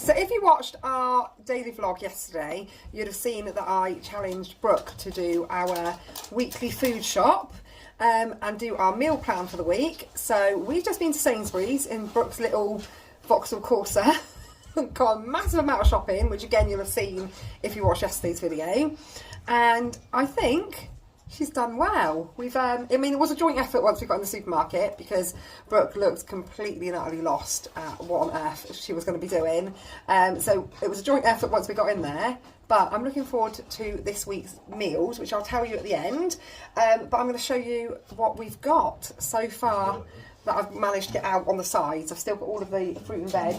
So if you watched our daily vlog yesterday, you'd have seen that I challenged Brooke to do our weekly food shop and do our meal plan for the week. So we've just been to Sainsbury's in Brooke's little Vauxhall Corsa. Got a massive amount of shopping, which again you'll have seen if you watched yesterday's video. And I think she's done well. I mean, it was a joint effort once we got in the supermarket because Brooke looked completely and utterly lost at what on earth she was going to be doing. So it was a joint effort once we got in there. But I'm looking forward to this week's meals, which I'll tell you at the end. But I'm going to show you what we've got so far that I've managed to get out on the sides. I've still got all of the fruit and veg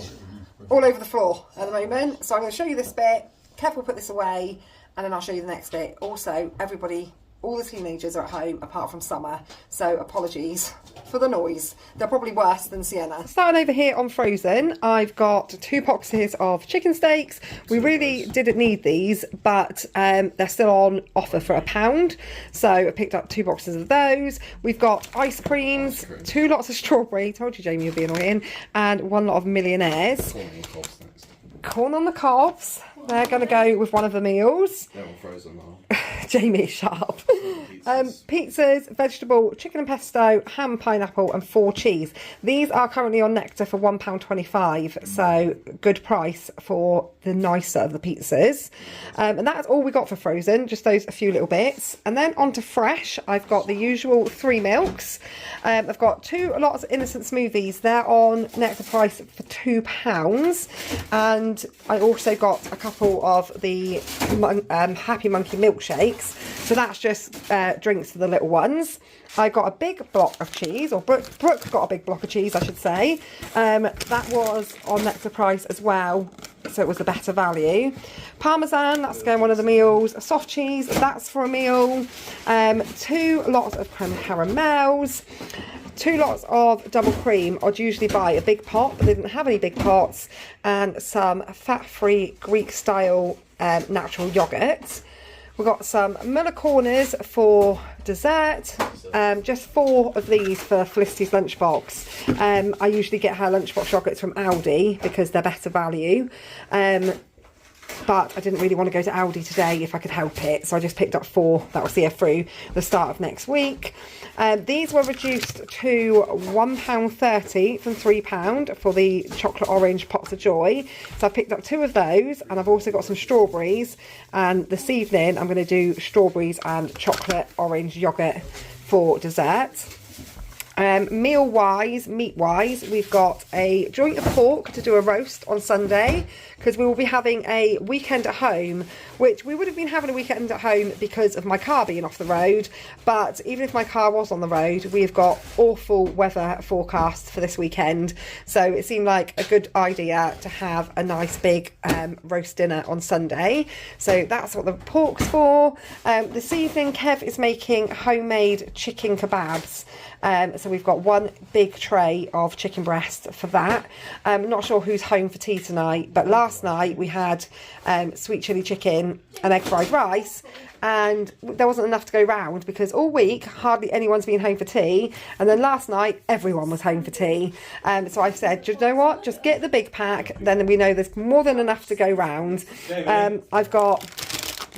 all over the floor at the moment. So I'm going to show you this bit. Kev will put this away, and then I'll show you the next bit. Also, everybody, all the teenagers are at home apart from Summer, so apologies for the noise. They're probably worse than Sienna. Starting over here on frozen, I've got 2 boxes of chicken steaks. We really didn't need these, but they're still on offer for £1, so I picked up 2 boxes of those. We've got ice creams, 2 lots of strawberry, told you Jamie would be annoying, and 1 lot of millionaires. Corn on the cobs. They're going to go with one of the meals. They're all frozen now. Jamie, shut up. Pizzas, vegetable, chicken and pesto, ham, pineapple and 4 cheese. These are currently on Nectar for £1.25, so good price for the nicer of the pizzas. And that's all we got for frozen, just those a few little bits. And then on to fresh, I've got the usual 3 milks. I've got 2 lots of innocent smoothies. They're on Nectar price for £2. And I also got a couple of the Happy Monkey milkshakes. So that's just drinks for the little ones. I got a big block of cheese, or Brooke got a big block of cheese, I should say. That was on Nectar price as well, so it was a better value. Parmesan, that's going one of the meals. Soft cheese, that's for a meal. 2 lots of creme caramels. 2 lots of double cream. I'd usually buy a big pot, but they didn't have any big pots. And some fat-free Greek-style natural yoghurt. We've got some Muller Corners for dessert. Just 4 of these for Felicity's lunchbox. I usually get her lunchbox chocolates from Aldi because they're better value. But I didn't really want to go to Aldi today if I could help it, so I just picked up 4 that will see her through the start of next week. These were reduced to £1.30 from £3 for the chocolate orange pots of joy, so I picked up 2 of those, and I've also got some strawberries, and this evening I'm going to do strawberries and chocolate orange yoghurt for dessert. Meal-wise, meat-wise, we've got a joint of pork to do a roast on Sunday because we will be having a weekend at home, which we would have been having a weekend at home because of my car being off the road. But even if my car was on the road, we've got awful weather forecast for this weekend. So it seemed like a good idea to have a nice big roast dinner on Sunday. So that's what the pork's for. This evening, Kev is making homemade chicken kebabs. So we've got 1 big tray of chicken breast for that. I'm not sure who's home for tea tonight, but last night we had sweet chilli chicken and egg fried rice, and there wasn't enough to go round because all week hardly anyone's been home for tea, and then last night everyone was home for tea. So I said, you know what, just get the big pack, then we know there's more than enough to go round. I've got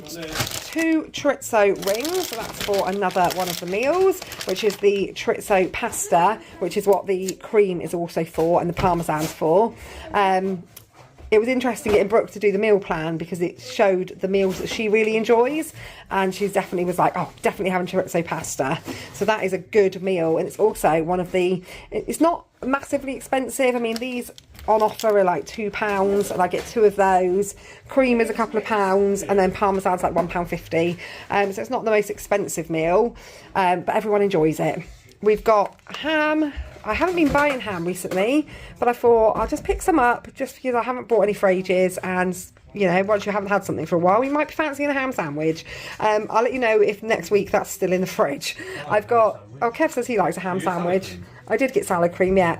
2 chorizo rings, so that's for another one of the meals, which is the chorizo pasta, which is what the cream is also for and the parmesan's for. It was interesting getting Brooke to do the meal plan because it showed the meals that she really enjoys, and she definitely was like, oh, definitely having chorizo pasta. So that is a good meal, and it's also one of the, it's not massively expensive. I mean, these on offer are like £2, and I get 2 of those. Cream is a couple of pounds, and then parmesan's like £1.50. So it's not the most expensive meal, but everyone enjoys it. We've got ham. I haven't been buying ham recently, but I thought I'll just pick some up just because I haven't bought any for ages, and you know, once you haven't had something for a while, you might be fancying a ham sandwich. I'll let you know if next week that's still in the fridge. I've got, oh, Kev says he likes a ham sandwich. I did get salad cream, yeah.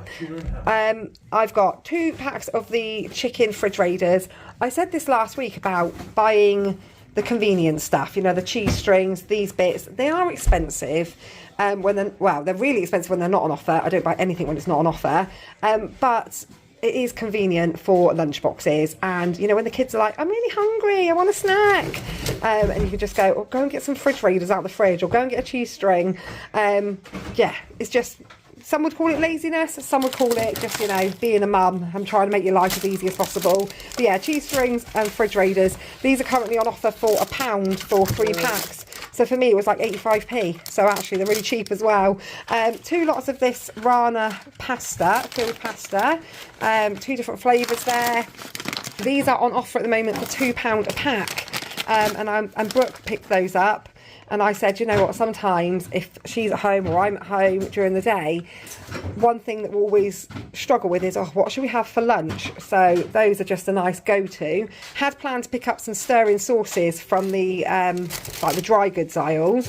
I've got 2 packs of the chicken fridge raiders. I said this last week about buying the convenience stuff, you know, the cheese strings, these bits. They are expensive. When they're, well, they're really expensive when they're not on offer. I don't buy anything when it's not on offer. But it is convenient for lunchboxes, and you know, when the kids are like, I'm really hungry, I want a snack, and you can just go, go and get some fridge raiders out of the fridge, or go and get a cheese string. Yeah, it's just, some would call it laziness, some would call it just, you know, being a mum and trying to make your life as easy as possible. But yeah, cheese strings and fridge raiders, these are currently on offer for £1 for 3 packs. So for me, it was like 85p. So actually, they're really cheap as well. 2 lots of this Rana pasta, filled pasta. 2 different flavours there. These are on offer at the moment for £2 a pack. And Brooke picked those up. And I said, you know what, sometimes if she's at home or I'm at home during the day, one thing that we always struggle with is, oh, what should we have for lunch? So those are just a nice go-to. Had planned to pick up some stirring sauces from the like the dry goods aisle,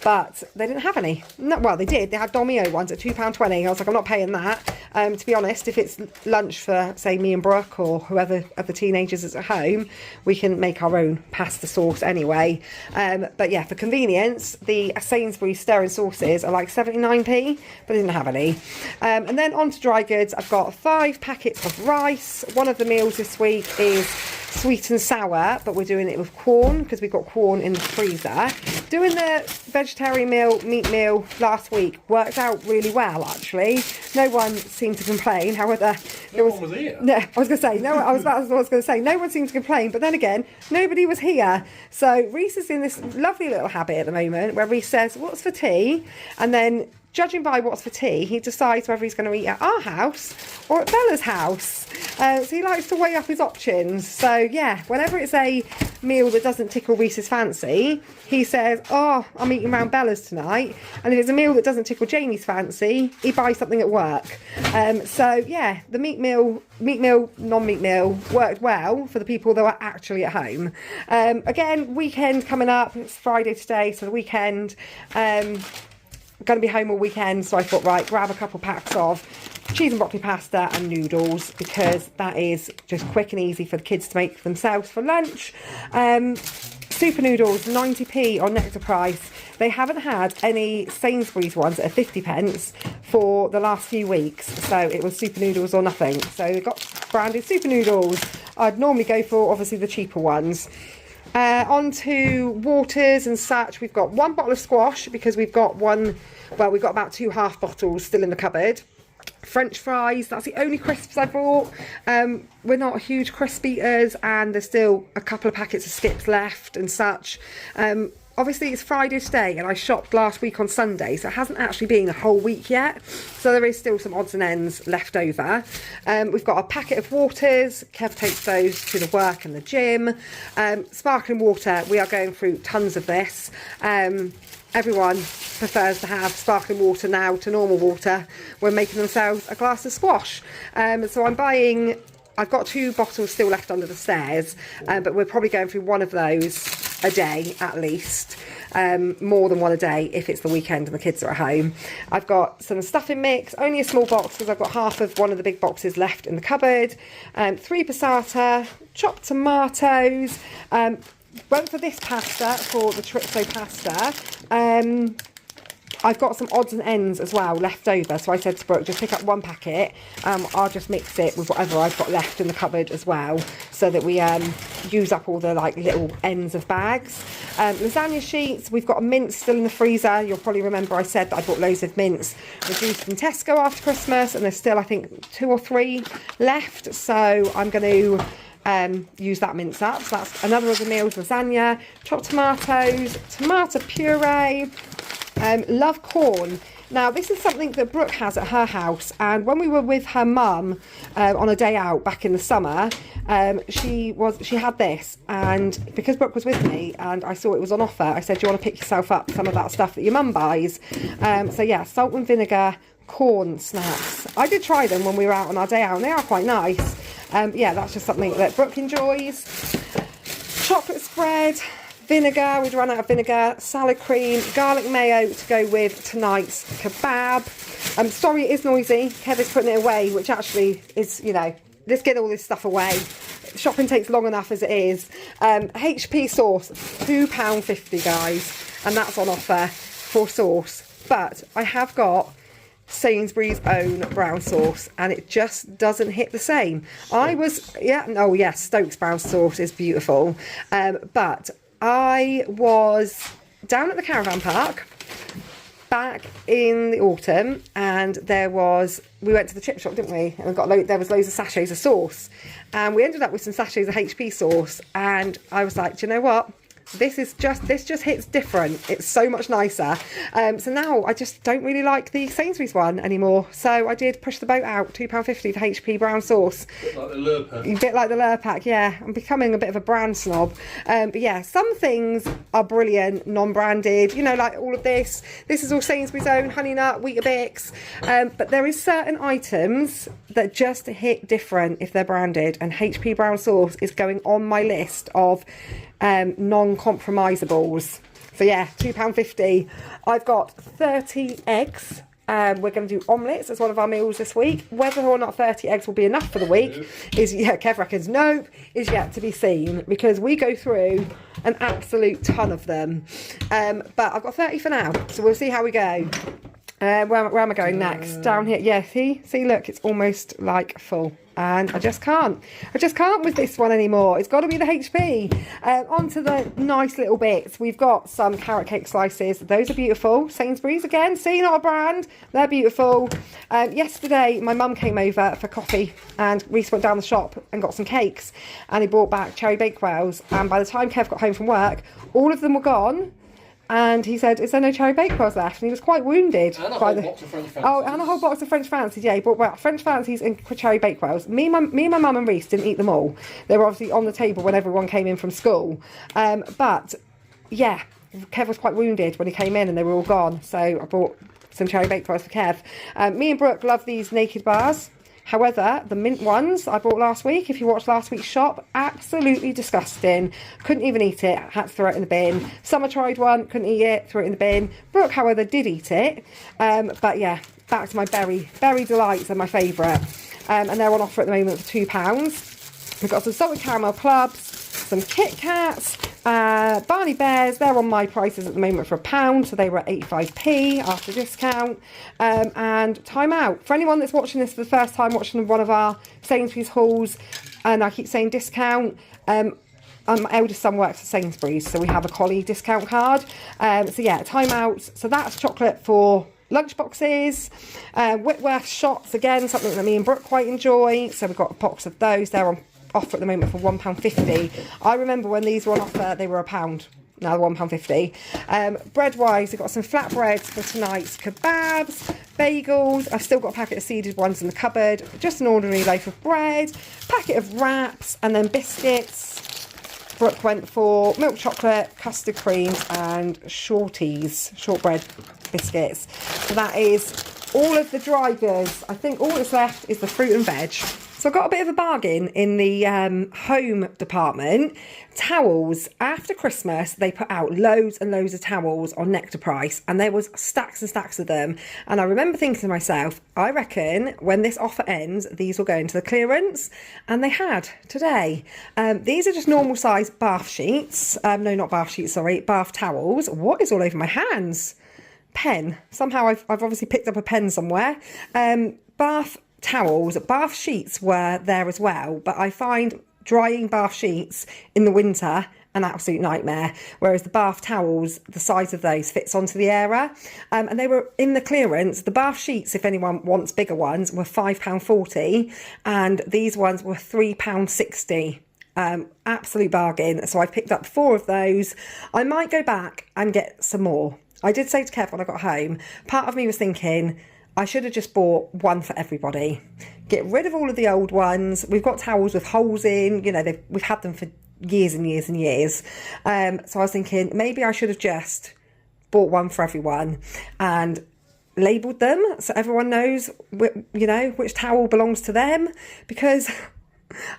but they didn't have any. No, well, they did. They had Domio ones at £2.20. I was like, I'm not paying that. To be honest, if it's lunch for, say, me and Brooke or whoever of the teenagers is at home, we can make our own pasta sauce anyway. But yeah, for convenience, the Sainsbury's stirring sauces are like 79p, but they didn't have any. And then on to dry goods. I've got 5 packets of rice. One of the meals this week is sweet and sour, but we're doing it with corn because we've got corn in the freezer. Doing the vegetarian meal, meat meal last week worked out really well, actually. No one seemed to complain. However, no one was here. No, I was going to say, no, I was going to say, no one seemed to complain, but then again, nobody was here. So Reese is in this lovely little habit at the moment where Reese says, what's for tea? And then, judging by what's for tea, he decides whether he's going to eat at our house or at Bella's house. So he likes to weigh up his options. So yeah, whenever it's a meal that doesn't tickle Reese's fancy, he says, oh, I'm eating around Bella's tonight. And if it's a meal that doesn't tickle Jamie's fancy, he buys something at work. So yeah, the meat meal, non-meat meal worked well for the people that were actually at home. Again, weekend coming up. It's Friday today, so the weekend. Going to be home all weekend, so I thought, right, grab a couple packs of cheese and broccoli pasta and noodles, because that is just quick and easy for the kids to make themselves for lunch. Super noodles, 90p on Nectar price. They haven't had any Sainsbury's ones at 50p for the last few weeks, so it was super noodles or nothing. So we got branded super noodles. I'd normally go for obviously the cheaper ones. On to waters and such. We've got 1 bottle of squash because we've got we've got about 2 half bottles still in the cupboard. French fries, that's the only crisps I bought. We're not huge crisp eaters, and there's still a couple of packets of Skips left and such. Obviously it's Friday today and I shopped last week on Sunday, so it hasn't actually been a whole week yet, so there is still some odds and ends left over. We've got a packet of waters. Kev takes those to the work and the gym. Sparkling water, we are going through tons of this. Everyone prefers to have sparkling water now to normal water when making themselves a glass of squash. So I've got 2 bottles still left under the stairs, but we're probably going through one of those a day at least. More than one a day if it's the weekend and the kids are at home. I've got some stuffing mix, only a small box because I've got half of one of the big boxes left in the cupboard. 3 passata, chopped tomatoes. Went for this pasta, for the chorizo pasta. I've got some odds and ends as well left over, so I said to Brooke, just pick up 1 packet. I'll just mix it with whatever I've got left in the cupboard as well, so that we use up all the like little ends of bags. Lasagna sheets, we've got a mince still in the freezer. You'll probably remember I said that I bought loads of mince reduced from Tesco after Christmas, and there's still I think 2 or 3 left, so I'm going to use that mince up. So that's another of the meals: lasagna, chopped tomatoes, tomato puree. Love corn. Now this is something that Brooke has at her house, and when we were with her mum on a day out back in the summer, she had this, and because Brooke was with me and I saw it was on offer, I said, do you want to pick yourself up some of that stuff that your mum buys? So yeah, salt and vinegar corn snacks. I did try them when we were out on our day out and they are quite nice. Yeah, that's just something that Brooke enjoys. Chocolate spread, vinegar, we'd run out of vinegar, salad cream, garlic mayo to go with tonight's kebab. Sorry it is noisy, Kev is putting it away, which actually is, you know, let's get all this stuff away. Shopping takes long enough as it is. HP sauce, £2.50 guys, and that's on offer for sauce. But I have got Sainsbury's own brown sauce, and it just doesn't hit the same. Stokes brown sauce is beautiful, but I was down at the caravan park back in the autumn, and we went to the chip shop, didn't we? And there was loads of sachets of sauce, and we ended up with some sachets of HP sauce, and I was like, do you know what? This just hits different. It's so much nicer. So now I just don't really like the Sainsbury's one anymore. So I did push the boat out, £2.50 for HP brown sauce. A bit like the Lurpak, yeah. I'm becoming a bit of a brand snob. But yeah, some things are brilliant, non-branded. You know, like all of this. This is all Sainsbury's own, Honey Nut, Weetabix. But there is certain items that just hit different if they're branded. And HP brown sauce is going on my list of non-compromisables. So yeah, £2.50. I've got 30 eggs. We're going to do omelettes as one of our meals this week. Whether or not 30 eggs will be enough for the week Kev reckons nope, is yet to be seen, because we go through an absolute ton of them. But I've got 30 for now, so we'll see how we go. Where am I going next? Down here. Yeah, see, look, it's almost like full. And I just can't with this one anymore. It's got to be the HP. On to the nice little bits. We've got some carrot cake slices. Those are beautiful. Sainsbury's again. See, not a brand. They're beautiful. Yesterday, my mum came over for coffee, and Reece went down the shop and got some cakes. And he brought back cherry Bakewells. And by the time Kev got home from work, all of them were gone. And he said, is there no cherry Bakewells left? And he was quite wounded. And a whole box of French Fancies. Oh, and a whole box of French Fancies. Yeah, he brought French Fancies and cherry Bakewells. Me and my mum and Reece didn't eat them all. They were obviously on the table when everyone came in from school. But, yeah, Kev was quite wounded when he came in and they were all gone. So I bought some cherry Bakewells for Kev. Me and Brooke love these naked bars. However, the mint ones I bought last week, if you watched last week's shop, absolutely disgusting. Couldn't even eat it, had to throw it in the bin. Summer tried one, couldn't eat it, threw it in the bin. Brooke, however, did eat it. But yeah, back to my berry delights are my favourite. And they're on offer at the moment for £2. We've got some salted caramel clubs, some Kit Kats, Barney Bears. They're on my prices at the moment for £1, so they were at 85p after discount. And Time Out. For anyone that's watching this for the first time, watching one of our Sainsbury's hauls, and I keep saying discount, my eldest son works at Sainsbury's, so we have a colleague discount card. So yeah, Time Out. So that's chocolate for lunch boxes. Whitworth shots, again, something that me and Brooke quite enjoy. So we've got a box of those. They're on offer at the moment for £1.50. I remember when these were on offer, they were £1. Now they're £1.50. Bread wise, we've got some flatbreads for tonight's kebabs, bagels. I've still got a packet of seeded ones in the cupboard. Just an ordinary loaf of bread, packet of wraps, and then biscuits. Brooke went for milk chocolate, custard creams, and shortbread biscuits. So that is all of the dry goods. I think all that's left is the fruit and veg. So I got a bit of a bargain in the home department. Towels. After Christmas, they put out loads and loads of towels on Nectar Price, and there was stacks and stacks of them. And I remember thinking to myself, I reckon when this offer ends, these will go into the clearance. And they had today. These are just normal size bath sheets. No, not bath sheets, sorry, bath towels. What is all over my hands? Pen. Somehow I've obviously picked up a pen somewhere. Bath towels. Bath sheets were there as well, but I find drying bath sheets in the winter an absolute nightmare, whereas the bath towels, the size of those fits onto the area. And they were in the clearance. The bath sheets, if anyone wants bigger ones, were £5.40, and these ones were £3.60. Absolute bargain. So I picked up 4 of those. I might go back and get some more. I did say to Kev when I got home, part of me was thinking I should have just bought one for everybody. Get rid of all of the old ones. We've got towels with holes in, you know, we've had them for years and years and years. So I was thinking maybe I should have just bought one for everyone and labelled them so everyone knows, you know, which towel belongs to them, because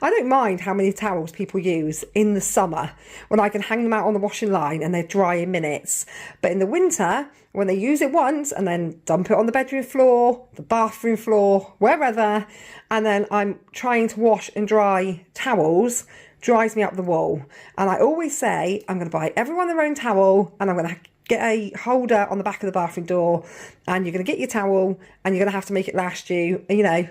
I don't mind how many towels people use in the summer when I can hang them out on the washing line and they're dry in minutes. But in the winter, when they use it once and then dump it on the bedroom floor, the bathroom floor, wherever, and then I'm trying to wash and dry towels, drives me up the wall. And I always say, I'm going to buy everyone their own towel and I'm going to get a holder on the back of the bathroom door, and you're going to get your towel, and you're going to have to make it last you, you know,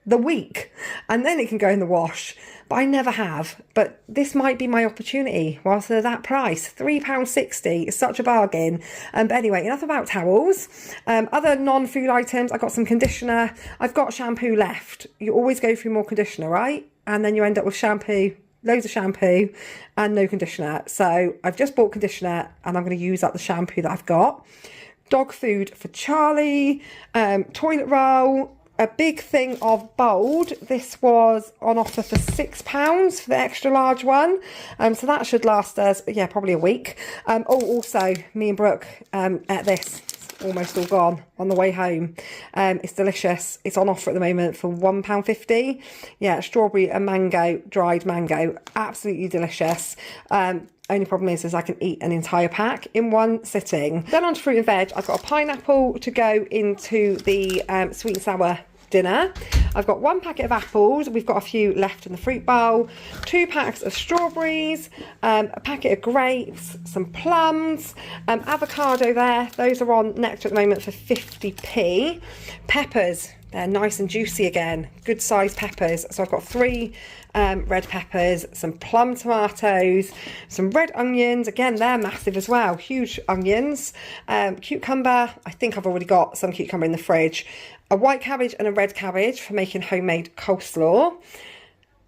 the week, and then it can go in the wash. But I never have. But this might be my opportunity whilst they're that price. £3.60 is such a bargain. But anyway, enough about towels. Other non-food items, I've got some conditioner. I've got shampoo left. You always go through more conditioner, right? And then you end up with shampoo, loads of shampoo and no conditioner. So I've just bought conditioner, and I'm going to use up the shampoo that I've got. Dog food for Charlie, toilet roll, a big thing of Bold. This was on offer for £6 for the extra large one. So that should last us, yeah, probably a week. Oh, also, me and Brooke ate this. It's almost all gone on the way home. It's delicious. It's on offer at the moment for £1.50. Yeah, strawberry and mango, dried mango. Absolutely delicious. Only problem is I can eat an entire pack in one sitting. Then on to fruit and veg. I've got a pineapple to go into the sweet and sour dinner. I've got 1 packet of apples. We've got a few left in the fruit bowl. 2 packs of strawberries. A packet of grapes. Some plums. Avocado there. Those are on Nectar at the moment for 50p. Peppers. They're nice and juicy again. Good sized peppers. So I've got 3 red peppers, some plum tomatoes, some red onions. Again, they're massive as well. Huge onions. Cucumber. I think I've already got some cucumber in the fridge. A white cabbage and a red cabbage for making homemade coleslaw.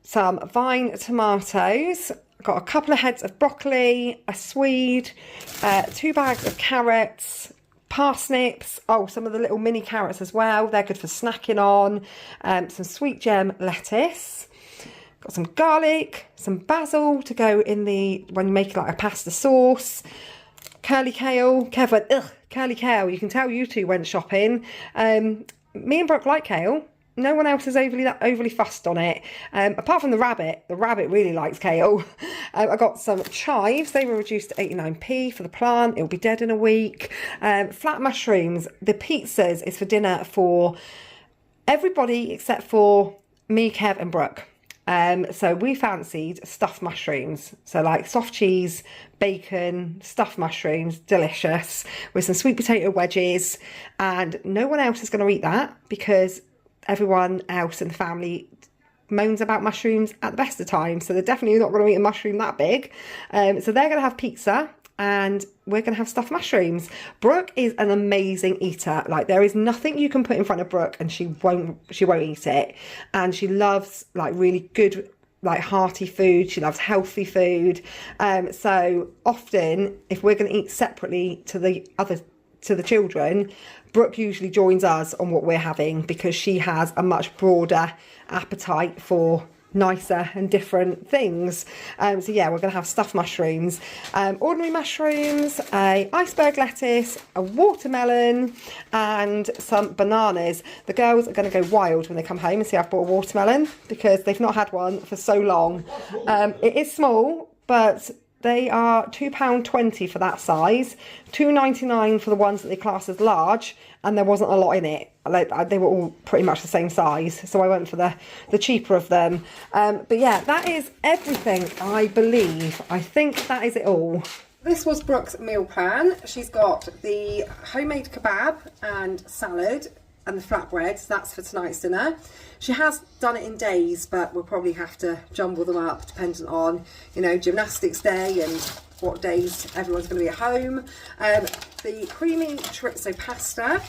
Some vine tomatoes. Got a couple of heads of broccoli, a swede, 2 bags of carrots, parsnips, oh, some of the little mini carrots as well. They're good for snacking on. Some sweet gem lettuce. Got some garlic, some basil to go in the, when you make like a pasta sauce. Curly kale. Kev went, ugh, curly kale. You can tell you two went shopping. Me and Brooke like kale. No one else is overly fussed on it. Apart from the rabbit. The rabbit really likes kale. I got some chives. They were reduced to 89p for the plant. It'll be dead in a week. Flat mushrooms. The pizzas is for dinner for everybody except for me, Kev and Brooke. So we fancied stuffed mushrooms. So like soft cheese, bacon, stuffed mushrooms, delicious, with some sweet potato wedges. And no one else is going to eat that because everyone else in the family moans about mushrooms at the best of times. So they're definitely not going to eat a mushroom that big. So they're going to have pizza. And we're going to have stuffed mushrooms. Brooke is an amazing eater. Like, there is nothing you can put in front of Brooke and she won't eat it. And she loves like really good, like hearty food. She loves healthy food. So often if we're going to eat separately to the children, Brooke usually joins us on what we're having because she has a much broader appetite for nicer and different things. So yeah, we're going to have stuffed mushrooms, ordinary mushrooms, a iceberg lettuce, a watermelon and some bananas. The girls are going to go wild when they come home and see I've bought a watermelon because they've not had one for so long. It is small, but they are £2.20 for that size, £2.99 for the ones that they class as large, and there wasn't a lot in it. Like, they were all pretty much the same size, so I went for the cheaper of them. But yeah, that is everything, I believe. I think that is it all. This was Brooke's meal plan. She's got the homemade kebab and salad and the flatbreads. That's for tonight's dinner. She has done it in days, but we'll probably have to jumble them up depending on, you know, gymnastics day and what days everyone's going to be at home. The creamy chorizo pasta,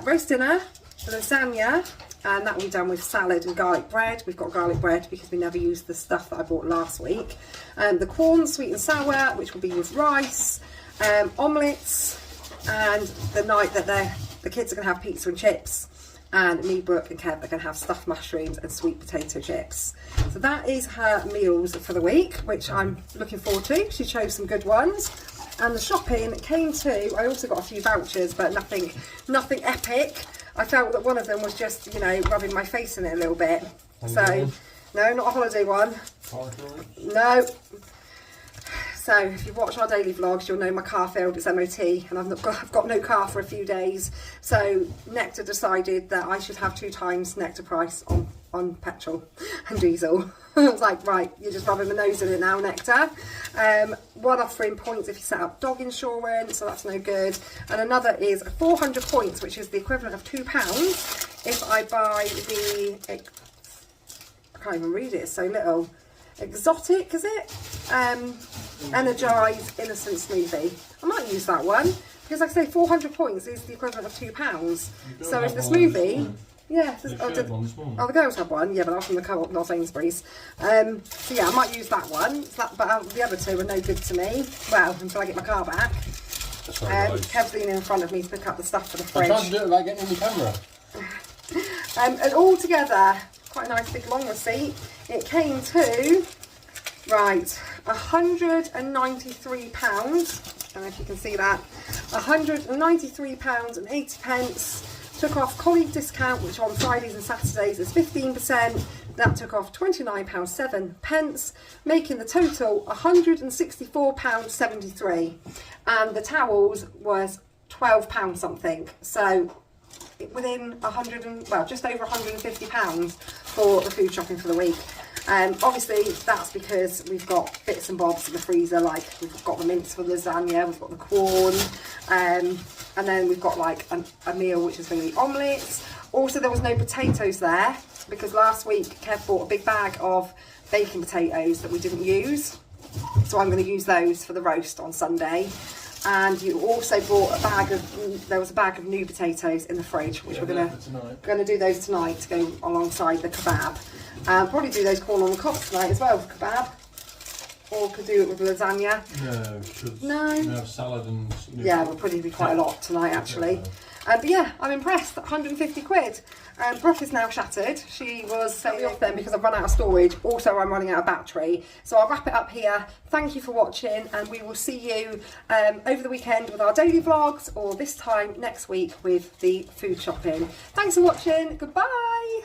roast dinner, lasagna, and that will be done with salad and garlic bread. We've got garlic bread because we never used the stuff that I bought last week. The corn, sweet and sour, which will be with rice, omelettes, and the night that the kids are going to have pizza and chips. And me, Brooke and Kev are going to have stuffed mushrooms and sweet potato chips. So that is her meals for the week, which I'm looking forward to. She chose some good ones. And the shopping came to, I also got a few vouchers, but nothing epic. I felt that one of them was just, you know, rubbing my face in it a little bit. So, no, not a holiday one. No. So if you've watched our daily vlogs, you'll know my car failed its MOT and I've got no car for a few days. So Nectar decided that I should have 2 times Nectar price on on petrol and diesel. I was like, right, you're just rubbing my nose in it now, Nectar. One offering points if you set up dog insurance, so that's no good. And another is 400 points, which is the equivalent of £2 if I buy the, I can't even read it, it's so little. Exotic, is it? Energised Innocent Smoothie. I might use that one, because like I say, 400 points is the equivalent of £2. So if the smoothie... Yeah, the girls had one, yeah, but that was from the co-op, not Sainsbury's. So yeah, I might use that one, but the other two are no good to me. Well, until I get my car back. Kev's leaning in front of me to pick up the stuff for the fridge. I'm trying to do it without getting in the camera. And all together, quite a nice big long receipt. It came to, right, £193. I don't know if you can see that. £193.80. Took off colleague discount, which on Fridays and Saturdays is 15%. That took off £29.07, making the total £164.73. And the towels was £12 something. So within just over £150 for the food shopping for the week. Obviously that's because we've got bits and bobs in the freezer, like we've got the mince for lasagna, we've got the corn, and then we've got like a meal which is going to be omelettes. Also there was no potatoes there because last week Kev bought a big bag of baking potatoes that we didn't use, so I'm going to use those for the roast on Sunday. And you also bought there was a bag of new potatoes in the fridge, which we're going to do those tonight to go alongside the kebab. Probably do those corn on the cob tonight as well for kebab. Or could do it with lasagna. No, we have salad and... Yeah, we'll probably be quite a lot tonight actually. But yeah, I'm impressed, 150 quid. Brooke is now shattered. She was setting me off then because I've run out of storage. Also, I'm running out of battery. So I'll wrap it up here. Thank you for watching, and we will see you over the weekend with our daily vlogs, or this time next week with the food shopping. Thanks for watching. Goodbye.